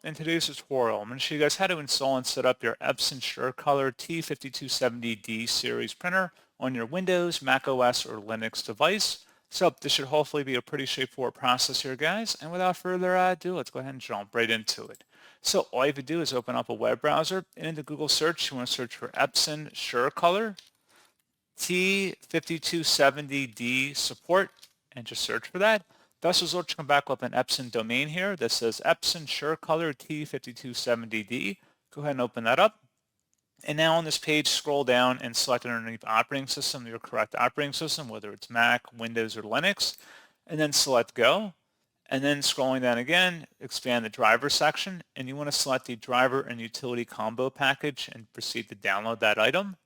In today's tutorial, I'm going to show you guys how to install and set up your Epson SureColor T5270D series printer on your Windows, Mac OS, or Linux device. So this should hopefully be a pretty straightforward process here, guys. And without further ado, let's go ahead and jump right into it. So all you have to do is open up a web browser, and in the Google search, you want to search for Epson SureColor T5270D support, and just search for that. Best results come back with an Epson domain here that says Epson SureColor T5270D. Go ahead and open that up. And now on this page, scroll down and select underneath operating system, your correct operating system, whether it's Mac, Windows, or Linux, and then select Go. And then scrolling down again, expand the driver section, and you want to select the driver and utility combo package and proceed to download that item.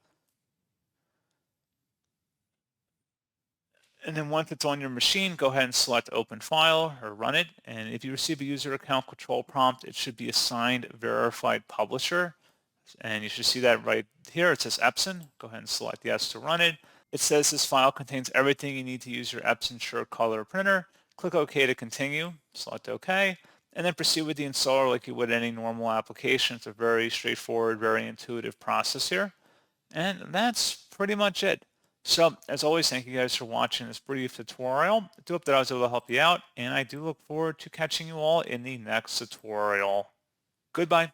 And then once it's on your machine, go ahead and select Open File or Run it. And if you receive a user account control prompt, it should be assigned Verified Publisher. And you should see that right here. It says Epson. Go ahead and select Yes to run it. It says this file contains everything you need to use your Epson SureColor printer. Click OK to continue. Select OK. And then proceed with the installer like you would any normal application. It's a very straightforward, very intuitive process here. And that's pretty much it. So, as always, thank you guys for watching this brief tutorial. I do hope that I was able to help you out, and I do look forward to catching you all in the next tutorial. Goodbye.